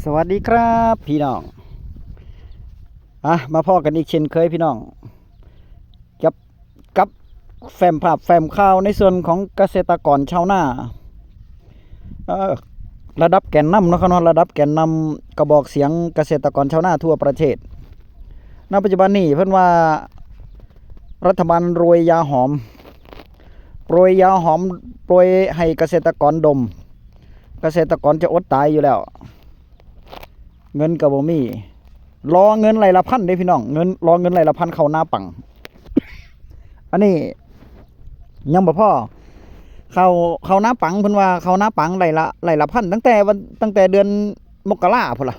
สวัสดีครับพี่น้องมาพ่อกันอีกเช่นเคยพี่น้องกับกับแฟ้มภาพแฟ้มข่าวในส่วนของเกษตรกรชาวนาระดับแกนนำเนาะครับระดับแกนนำกระบอกเสียงเกษตรกรชาวนาทั่วประเทศณปัจจุบันนี้เพิ่นว่ารัฐบาลโรยยาหอมโปรยยาหอมโปรยให้เกษตรกรดมเกษตรกรจะอดตายอยู่แล้วเงินก็บ่มีรอเงินไหลละพันเด้พี่น้องรอเงินไหลละพันเข้าหน้าปังอันนี้ยังบ่พอเข้าหน้าปังเพิ่นว่าเข้าหน้าปังไหลละพันตั้งแต่เดือนมกราพุ่นล่ะ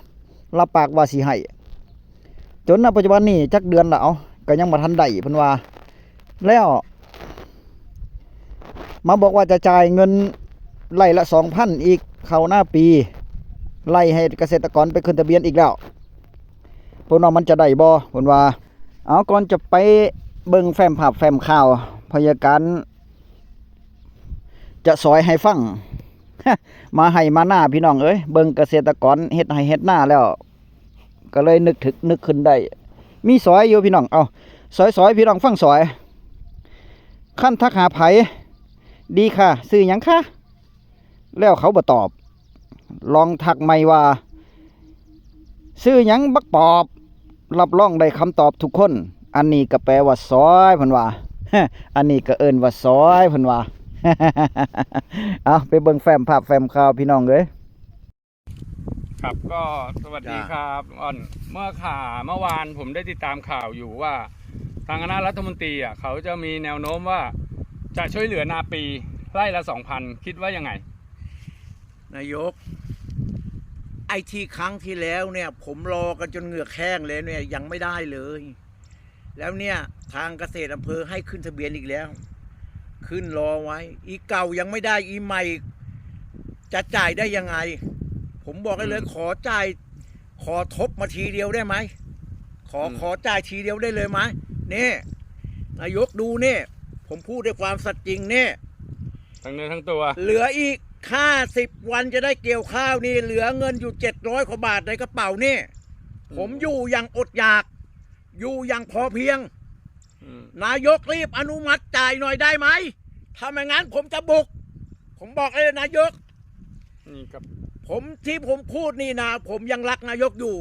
รับปากว่าสิให้จนณปัจจุบันนี้จักเดือนละก็ยังบ่ทันได้เพิ่นว่าแล้วมาบอกว่าจะจ่ายเงินไหลละ 2,000 อีกเข้าหน้าปีไล่ให้เกษตรกรไปขึ้นทะเบียนอีกแล้วเพิ่นว่ามันจะได้บ่เพิ่นว่าก่อนจะไปเบิ่งแฟ้มภาพแฟ้มข่าวพยาการจะสอยให้ฟัง มาให้มาหน้าพี่น้องเอ้ยเบิ่งเกษตรกรเฮ็ดให้เฮ็ดหน้าแล้วก็เลยนึกขึ้นได้มีสอยอยู่พี่น้องสอยพี่น้องฟังสอยขั้นทักหาไผดีค่ะซื้อหยังคะแล้วเขาบ่ตอบลองทักใหม่ว่าซื้อหยังบักปอบรับรองได้คำตอบทุกคนอันนี้ก็แปลว่าซอยเพิ่นว่า อันนี้ก็เอิ้นว่าซอยเพิ่นว่า ไปเบิ่งแฟ้มภาพแฟ้มข่าวพี่น้องเอ้ยครับก็สวัสดีครับอ่อนเมื่อวานผมได้ติดตามข่าวอยู่ว่าทางคณะรัฐมนตรีเขาจะมีแนวโน้มว่าจะช่วยเหลือนาปีไร่ละ 2,000 คิดว่ายังไงนายกไอทีครั้งที่แล้วเนี่ยผมรอกันจนเหงือกแห้งเลยเนี่ยยังไม่ได้เลยแล้วเนี่ยทางเกษตรอำเภอให้ขึ้นทะเบียนอีกแล้วขึ้นรอไว้อีเก่ายังไม่ได้อีใหม่จะจ่ายได้ยังไงผมบอกให้เลยขอทบมาทีเดียวได้ไหมขอจ่ายทีเดียวได้เลยไหมนี่นายกดูนี่ผมพูดด้วยความสัตย์จริงนี่ทั้งเนื้อทั้งตัวเหลืออีก50 วันจะได้เกี่ยวข้าวนี่เหลือเงินอยู่700 กว่าบาทในกระเป๋านี่ผมอยู่อย่างอดอยากอยู่อย่างพอเพียงนายกรีบอนุมัติจ่ายหน่อยได้ไหมถ้าไม่งั้นผมจะบุกผมบอกเลยนายกนี่ครับที่ผมพูดนี่นะผมยังรักนายกอยู่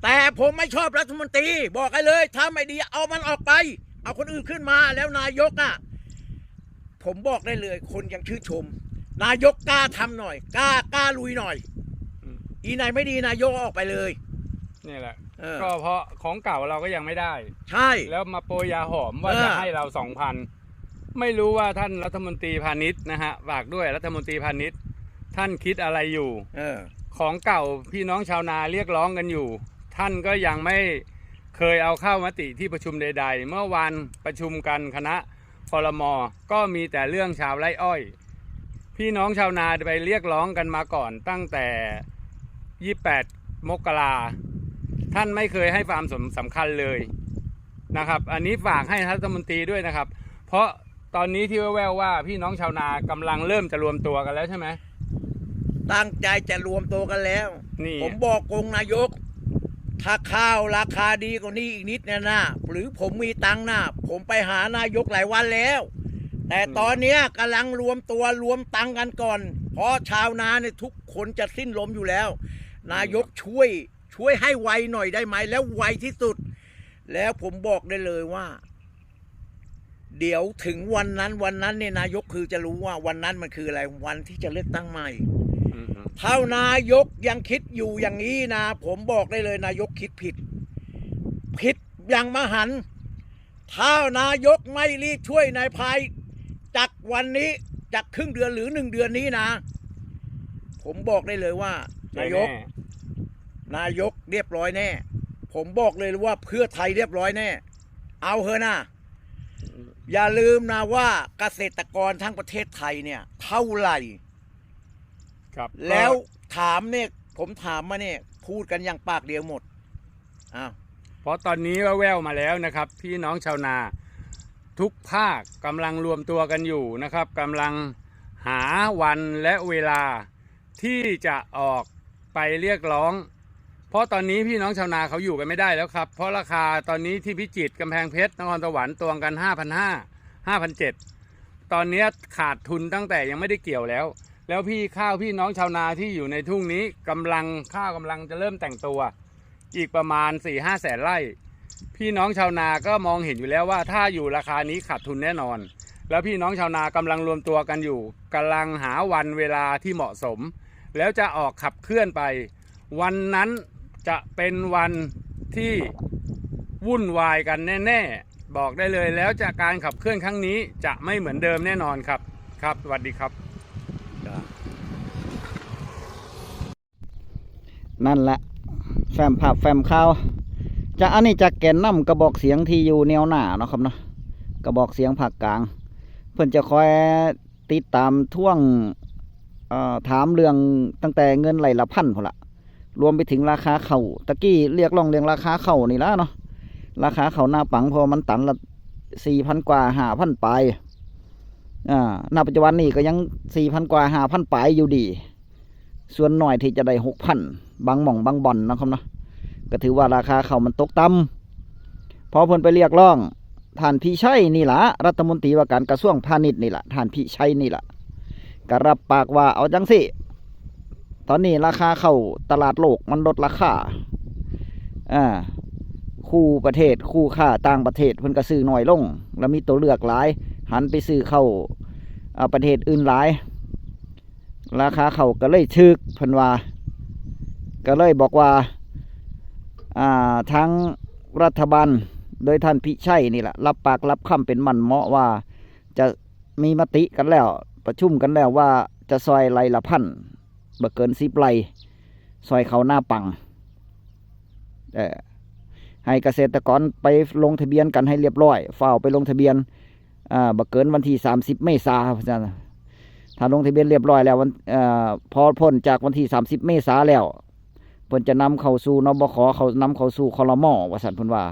แต่ผมไม่ชอบรัฐมนตรีบอกให้เลยถ้าไม่ดีเอามันออกไปเอาคนอื่นขึ้นมาแล้วนายกผมบอกได้เลยคนยังชื่นชมนายกกล้าทำหน่อยกล้าลุยหน่อยอีไหนไม่ดีนายกออกไปเลยนี่แหละก็เพราะของเก่าเราก็ยังไม่ได้ใช่แล้วมาโปรยยาหอมว่าจะให้เรา 2,000 ไม่รู้ว่าท่านรัฐมนตรีพาณิชย์นะฮะฝากด้วยรัฐมนตรีพาณิชย์ท่านคิดอะไรอยู่ของเก่าพี่น้องชาวนาเรียกร้องกันอยู่ท่านก็ยังไม่เคยเอาเข้ามติที่ประชุมใดๆเมื่อวานประชุมกันคณะครม.ก็มีแต่เรื่องชาวไร่อ้อยพี่น้องชาวนาไปเรียกร้องกันมาก่อนตั้งแต่28 มกราท่านไม่เคยให้ความสำคัญเลยนะครับอันนี้ฝากให้รัฐมนตรีด้วยนะครับเพราะตอนนี้ที่แว่วๆว่าพี่น้องชาวนากำลังเริ่มจะรวมตัวกันแล้วใช่ไหมตั้งใจจะรวมตัวกันแล้วนี่ผมบอกกงนายกถ้าข้าวราคาดีกว่านี้อีกนิดนะหรือผมมีตังค์ผมไปหานายกหลายวันแล้วแต่ตอนนี้กำลังรวมตัวรวมตังค์กันก่อนเพราะชาวนาเนี่ยทุกคนจะสิ้นลมอยู่แล้วนายกช่วยให้ไวหน่อยได้ไหมแล้วไวที่สุดแล้วผมบอกได้เลยว่าเดี๋ยวถึงวันนั้นเนี่ยนายกคือจะรู้ว่าวันนั้นมันคืออะไรวันที่จะเลือกตั้งใหม่เท่านายกยังคิดอยู่อย่างนี้นะผมบอกได้เลยนายกคิดผิดอย่างมหันต์ถ้านายกไม่รีบช่วยนายภายจากวันนี้จากครึ่งเดือนหรือ1 เดือนนี้นะผมบอกได้เลยว่านายกเรียบร้อยแน่ผมบอกเลยว่าเพื่อไทยเรียบร้อยแน่เอาเถอะนะอย่าลืมนะว่าเกษตรกรทั้งประเทศไทยเนี่ยเท่าไหร่ครับแล้วถามเนี่ยผมถามมาเนี่ยพูดกันอย่างปากเดียวหมดเพราะตอนนี้แว่วๆมาแล้วนะครับพี่น้องชาวนาทุกภาคกำลังรวมตัวกันอยู่นะครับกำลังหาวันและเวลาที่จะออก ไปเรียกร้อง เพราะตอนนี้พี่น้องชาวนาเขาอยู่กันไม่ได้แล้วครับเพราะราคาตอนนี้ที่พิจิตรกำแพงเพชรนครสวรรค์ตวงกัน 5,500 5,700 ตอนนี้ขาดทุนตั้งแต่ยังไม่ได้เกี่ยวแล้วข้าวพี่น้องชาวนาที่อยู่ในทุ่งนี้ข้าวกำลังจะเริ่มแต่งตัวอีกประมาณ 4-5 แสนไร่พี่น้องชาวนาก็มองเห็นอยู่แล้วว่าถ้าอยู่ราคานี้ขาดทุนแน่นอนแล้วพี่น้องชาวนากำลังรวมตัวกันอยู่กำลังหาวันเวลาที่เหมาะสมแล้วจะออกขับเคลื่อนไปวันนั้นจะเป็นวันที่วุ่นวายกันแน่ๆบอกได้เลยแล้วจากการขับเคลื่อนครั้งนี้จะไม่เหมือนเดิมแน่นอนครับครับสวัสดีครับนั่นแหละแฟ้มภาพแฟ้มข่าวจะอันนี้จากแกนนำกระบอกเสียงที่อยู่แนวหน้าเนาะครับเนาะกระบอกเสียงภาคกลางเพิ่นจะคอยติดตามท่วงถามเรื่องตั้งแต่เงินไหลละพันพอละรวมไปถึงราคาเข่าตะกี้เรียกร้องเรื่องราคาเข่านี่แล้วเนาะราคาเข่าหน้าปังพอมันตันละ 4,000 กว่า 5,000 ปลายณปัจจุบันนี้ก็ยัง 4,000 กว่า 5,000 ปลายอยู่ดีส่วนหน่อยที่จะได้ 6,000 บางหม่องบางบ่อนนะครับเนาะก็ถือว่าราคาเข่ามันตกต่ำพอเพิ่นไปเรียกร้องท่านพี่ชัยนี่ล่ะรัฐมนตรีว่าการกระทรวงพาณิชย์นี่ล่ะท่านพี่ชัยนี่ล่ะก็รับปากว่าเอาจังสิตอนนี้ราคาเข้าตลาดโลกมันลดราคาคู่ประเทศคู่ค่าต่างประเทศเพิ่นก็ซื้อน้อยลงแล้วมีตัวเลือกหลายหันไปซื้อเข้าประเทศอื่นหลายราคาเข้าก็เลยถึกเพิ่นว่าก็เลยบอกว่าทั้งรัฐบาลโดยท่านพิชัยนี่แหละรับปากรับคำเป็นมันเหมาะว่าจะมีมติกันแล้วประชุมกันแล้วว่าจะซอยไร่ละพันบ่เกิน10 ไร่ซอยเขาหน้าปังให้เกษตรกรไปลงทะเบียนกันให้เรียบร้อยเฝ้าไปลงทะเบียนบ่เกินวันที่30 เมษายนถ้าลงทะเบียนเรียบร้อยแล้วพอพ้นจากวันที่30 เมษายนแล้วเพิ่นจะนำเข้าสู่นบขเขานำเข้าสู่ครม.ว่าซั่นเพิ่นว่า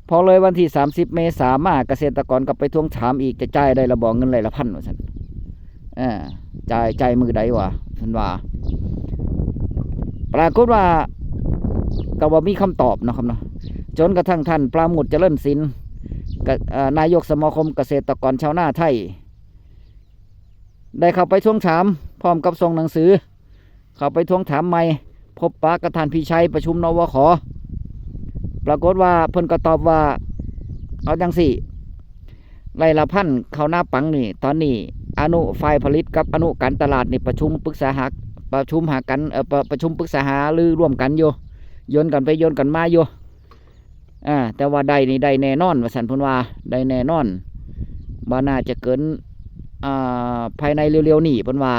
พอเลยวันที่30 เมษายนมาเกษตรกรก็ไปทวงถามอีกจะจ่ายได้ระบ่เงินไร่ละพันว่าซั่นจ่ายมือใดวะเพิ่นว่าปรากฏว่าก็บ่มีคำตอบนะครับเนาะจนกระทั่งท่านปราโมทย์เจริญศิลป์นายกสมาคมเกษตรกรชาวนาไทยได้เข้าไปทวงถามพร้อมกับส่งหนังสือเข้าไปทวงถามใหม่พบปะกับท่านพี่ชัยประชุมนวข.ปรากฏว่าเพิ่นก็ตอบว่าเอาจังสิไร่ละพันเขาหน้าปังนี่ตอนนี้อนุฝ่ายผลิตกับอนุการตลาดนี่ประชุมปรึกษาหากันประชุมปรึกษาหารือร่วมกันอยู่โยนกันไปโยนกันมาอยู่แต่ว่าได้นี่ได้แน่นอนว่าสันเพิ่นว่าได้แน่นอนบ่น่าจะเกินภายในเร็วๆนี้เพิ่นว่า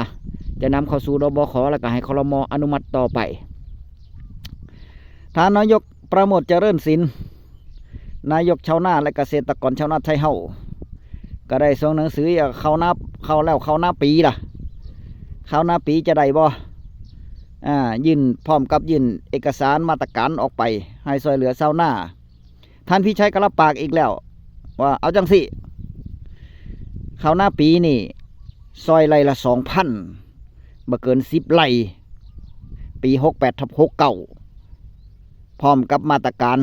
จะนำเข้าสู่นบขแล้วก็ให้ครม.อนุมัติต่อไปท่านนายกประโมทเจริญศิลป์นายกชาวนาและเกษตรกรชาวนาไทยเฮาก็ได้ส่งหนังสือเข้าหน้าปีล่ะเข้าหน้าปีจะได้บ่ยื่นพร้อมกับยื่นเอกสารมาตรการออกไปให้ช่วยเหลือชาวนาท่านพี่ชัยก็รับปากอีกแล้วว่าเอาจังสิเข้าหน้าปีนี่ซอยไร่ละ 2,000 บ่เกิน10 ไร่ปี 68/69พร้อมกับมาตรการ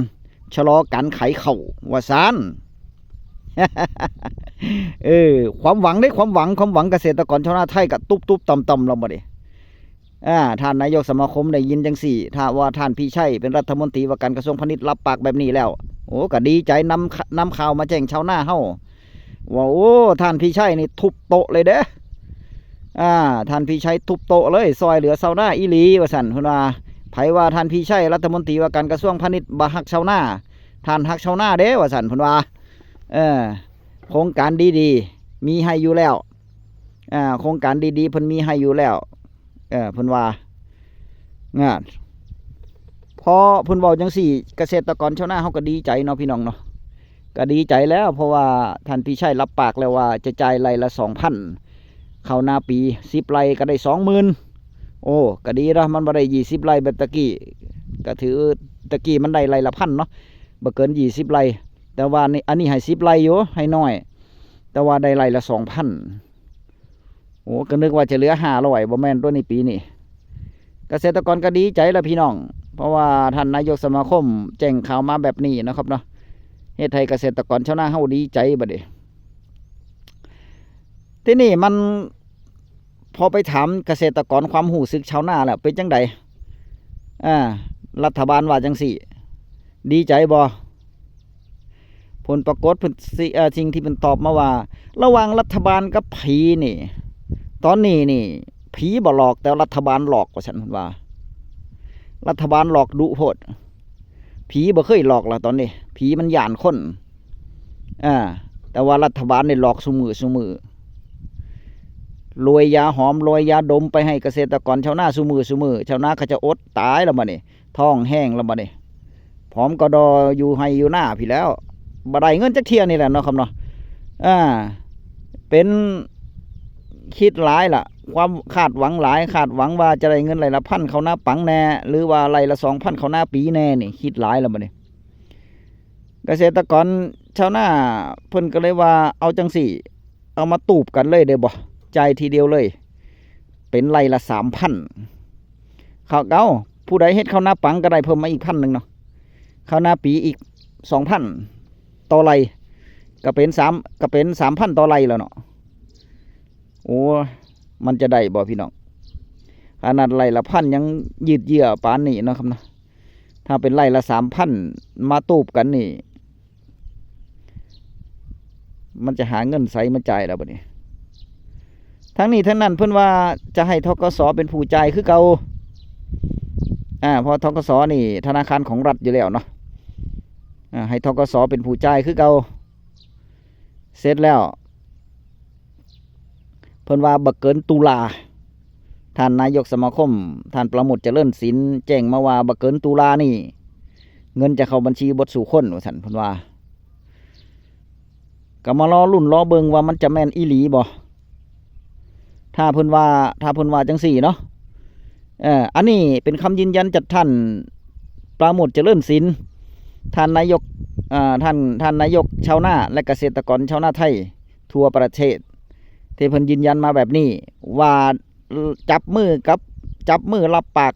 ชะลอการขายข้าวว่าซาน ความหวังเกษตรกรชาวนาไทยก็ตุบต่ำๆลงมาดิท่านนายกสมาคมได้ยินจังสี่ถ้าว่าท่านพี่ชัยเป็นรัฐมนตรีว่าการกระทรวงพาณิชย์รับปากแบบนี้แล้วโอ้ก็ดีใจนำข่าวมาแจ้งชาวนาเฮาว่าโอ้ท่านพี่ชัยนี่ทุบโต๊ะเลยเด้อท่านพี่ชัยทุบโต๊ะเลยซอยเหลือชาวนาอีหลีว่าซั่นเพิ่นว่าไผว่าท่านพี่ชัยรัฐมนตรีว่าการกระทรวงพาณิชย์บ่ฮักชาวนาท่านฮักชาวนาเด้ว่าซั่นเพิ่นว่าโครงการดีๆมีให้อยู่แล้วโครงการดีๆเพิ่นมีให้อยู่แล้วเพิ่นว่างานพอเพิ่นเว้าจังซี่เกษตรกรชาวนาเฮาก็ดีใจเนาะพี่น้องเนาะก็ดีใจแล้วเพราะว่าท่านพี่ชัยรับปากแล้วว่าจะจ่ายไร่ละ 2,000 เข้าหน้าปี10 ไร่ก็ได้ 20,000 โอ้ก็ดีนะมันบ่ได้20 ไร่แบบตะกี้ก็ถือตะกี้มันได้ไร่ละ1,000เนาะบ่เกิน20 ไร่แต่ว่านี่อันนี้ให้10 ไร่อยู่ให้น้อยแต่ว่าได้ไร่ละ 2,000 อ้ก็นึกว่าจะเหลือ500บ่แม่นตัวนี้ปีนี้เกษตรกรก็ดีใจแล้วพี่น้องเพราะว่าท่านนายกสมาคมแจ้งข่าวมาแบบนี้นะครับเนาะเฮ็ดให้เกษตรกรชาวนาเฮาดีใจบัดนี้ที่นี่มันพอไปถามเกษตรกรความรู้สึกชาวนาแล้วเป็นจังไดรัฐบาลว่าจังสี่ดีใจบ่ผลปรากฏเพิ่นสิ่งที่เพิ่นตอบมาว่าระหว่างรัฐบาลกับผีนี่ตอนนี้นี่ผีบ่หลอกแต่รัฐบาลหลอกว่าฉันเพิ่นว่ารัฐบาลหลอกดุโพดผีบ่เคยหลอกแล้วตอนนี้ผีมันย่านคนแต่ว่ารัฐบาลนี่หลอกซุมือโรยยาหอมโรยยาดมไปให้เกษตรกรชาวนาซุมือชาวนาเขาจะอดตายแล้วบัดนี้ท้องแห้งแล้วบัดนี้ผอมกระดออยู่ให้อยู่หน้าพี่แล้วบ่ได้เงินจักเที่ยนี่แหละเนาะครับเนาะเป็นคิดหลายล่ะความคาดหวังหลายคาดหวังว่าจะได้เงินไร่ละ1,000เขาหน้าปังแน่หรือว่าไร่ละ2,000เขาหน้าปีแน่นี่คิดหลายแล้วบัดนี้เกษตรกรชาวนาเพิ่นก็เลยว่าเอาจังสี่เอามาตูบกันเลยเด้อบ่ใจทีเดียวเลยเป็นไร่ละ 3,000เขาผู้ใดเฮ็ดเขาหน้าปังก็ได้เพิ่มมาอีก1,000เนาะเขาหน้าปีอีก 2,000 ต่อไร่ก็เป็น3,000 ต่อไร่แล้วเนาะโอ้มันจะได้บ่พี่น้องขนาดไร่ละ1,000ยังยืดเยื้อปานนี้เนาะครับนะถ้าเป็นไร่ละ 3,000 มาตูบกันนี่มันจะหาเงินใส่มาจ่ายแล้วบัดนี้ทั้งนี้ทั้งนั้นเพิ่นว่าจะให้ธกส.เป็นผู้จ่ายคือเก่าเพราะธกส.นี่ธนาคารของรัฐอยู่แล้วเนาะให้ธกส.เป็นผู้จ่ายคือเก่าเสร็จแล้วเพิ่นว่าบ่เกินตุลาท่านนายกสมาคมท่านประมุขเจริญศิลป์แจ้งมาว่าบ่เกินตุลานี่เงินจะเข้าบัญชีเบิดสู่คนว่าซั่นเพิ่นว่าก็มารอลุ้นรอเบิ่งว่ามันจะแม่นอีหลีบ่ถ้าเพิ่นว่าจังสี่เนาะอันนี้เป็นคำยืนยันจากท่านปราโมทย์เจริญศิลป์ท่านนายกท่านนายกชาวนาและเกษตรกรชาวนาไทยทั่วประเทศที่เพิ่นยืนยันมาแบบนี้ว่าจับมือรับปาก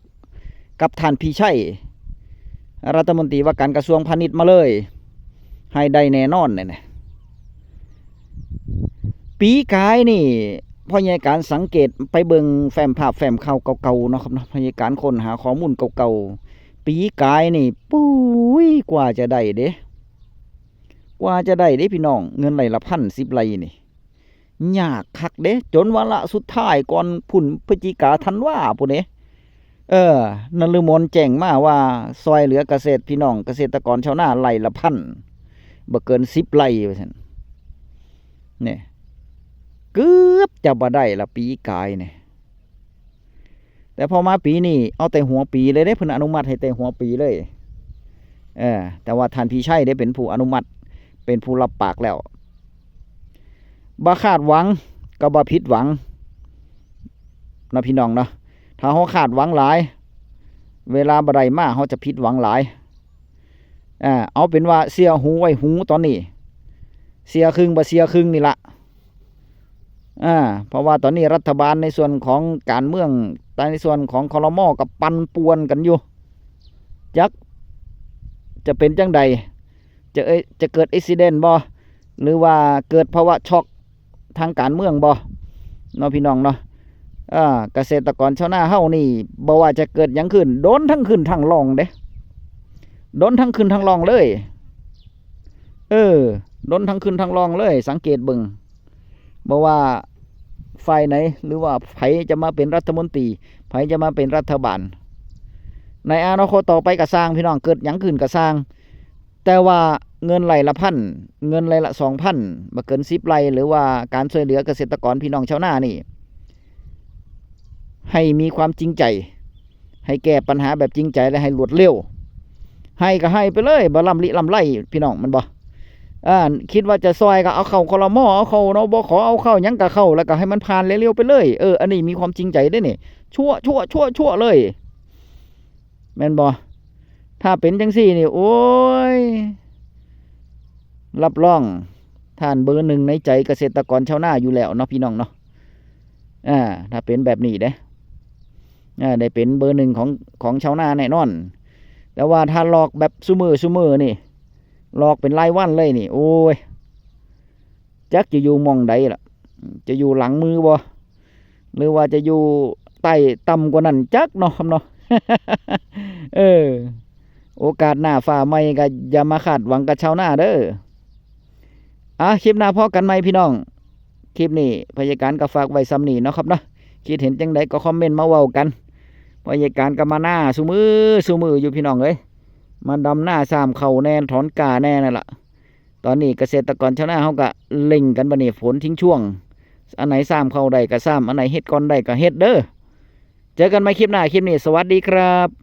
กับท่านพี่ชัยรัฐมนตรีว่าการกระทรวงพาณิชย์มาเลยให้ได้แน่นอนเนี่ยปีกายนี่พ่อใหญ่การสังเกตไปเบิ่งแฟ้มภาพแฟ้มข่าวเก่าๆเนาะครับเนาะพ่อใหญ่การค้นหาข้อมูลเก่าๆปีกายนี่ปุ้ยกว่าจะได้เด้พี่น้องเงินไร่ละ1,010 ไร่นี่ยากคักเด้จนวาระสุดท้ายก่อนพุ่นพฤศจิกาธันวาพุ่นเด้นฤมลแจ้งมาว่าซอยเหลือเกษตรพี่น้องเกษตรกรชาวนาไร่ละ1,000บ่เกิน10 ไร่ว่าซั่นนี่เกือบจะบ่ได้ละปีกายเนี่ยแต่พอมาปีนี้เอาแต่หัวปีเลยได้เพิ่นอนุมัติให้แต่หัวปีเลยแต่ว่าท่านพี่ชัยได้เป็นผู้อนุมัติเป็นผู้รับปากแล้วบ่คาดหวังก็บ่ผิดหวังนะพี่น้องเนาะถ้าเฮาคาดหวังหลายเวลาบ่ได้มาเฮาจะผิดหวังหลายเอาเป็นว่าเสียหูไว้หูตอนนี้เสียครึ่งบ่เสียครึ่งนี่ละเพราะว่าตอนนี้รัฐบาลในส่วนของการเมืองในส่วนของครม.กับปั่นป่วนกันอยู่จักจะเป็นจังใดจะเกิดอุบิเหตุบ่หรือว่าเกิดภาวะช็อกทางการเมืองบ่เนาะพี่น้องเนาะเกษตรกรชาวนาเฮานี่บ่ว่าจะเกิดหยังขึ้นโดนทั้งขึ้นทั้งลงเด้โดนทั้งขึ้นทั้งลงเลยโดนทั้งขึ้นทั้งลงเลยสังเกตเบิ่งบ่ว่าฝ่ายไหนหรือว่าไผจะมาเป็นรัฐมนตรีไผจะมาเป็นรัฐบาลในอนาคตต่อไปก็สร้างพี่น้องเกิดหยังขึ้นก็สร้างแต่ว่าเงินไร่ละ1,000เงินไร่ละ 2,000บ่เกิน10 ไร่หรือว่าการช่วยเหลือเกษตรกรพี่น้องชาวนานี่ให้มีความจริงใจให้แก้ปัญหาแบบจริงใจและให้รวดเร็วให้ก็ให้ไปเลยบ่ล่ำลิล่ำไรพี่น้องมันบ่คิดว่าจะซอยก็เอาเข้าครม.เอาเข้าเนาะบ่ขอเอาเข้าหยังก็เข้าแล้วก็ให้มันผ่านเร็วๆไปเลยอันนี้มีความจริงใจได้นี่ชั่วเลยแม่นบ่ถ้าเป็นจังซี่นี่โอ้ยรับรองท่านเบอร์ 1ในใจเกษตรกรชาวนาอยู่แล้วเนาะพี่น้องเนาะ ถ้าเป็นแบบนี้เด้ได้เป็นเบอร์หนึ่งของชาวนาแน่นอนแต่ว่าถ้าหลอกแบบซุมือนี่หลอกเป็นรายวันเลยนี่โอ้ยจักจะอยู่มองใดล่ะจะอยู่หลังมือบ่หรือว่าจะอยู่ใต้ต่ำกว่านั้นจักเนาะครับเนาะ โอกาสหน้าฟ้าใหม่ก็อย่ามาคาดหวังกับชาวนาเด้อคลิปหน้าพอกันไหมพี่น้องคลิปนี้พยาการก็ฝากไว้ซ้ำนี่เนาะครับเนาะคิดเห็นจังไดก็คอมเมนต์มาเว้ากันพยาการก็มาหน้าซุมืออยู่พี่น้องเอ้ยมาดำหน้าสามเข่าแน่ถอนกาแน่นั่นล่ะตอนนี้เกษตรกรชาวนาเขาก็เล็งกันบัดนี้ฝนทิ้งช่วงอันไหนซ้ำเข้าได้ก็ซ้ำอันไหนเฮ็ดก่อนได้ก็เฮ็ดเด้อเจอกันใหม่คลิปหน้าคลิปนี้สวัสดีครับ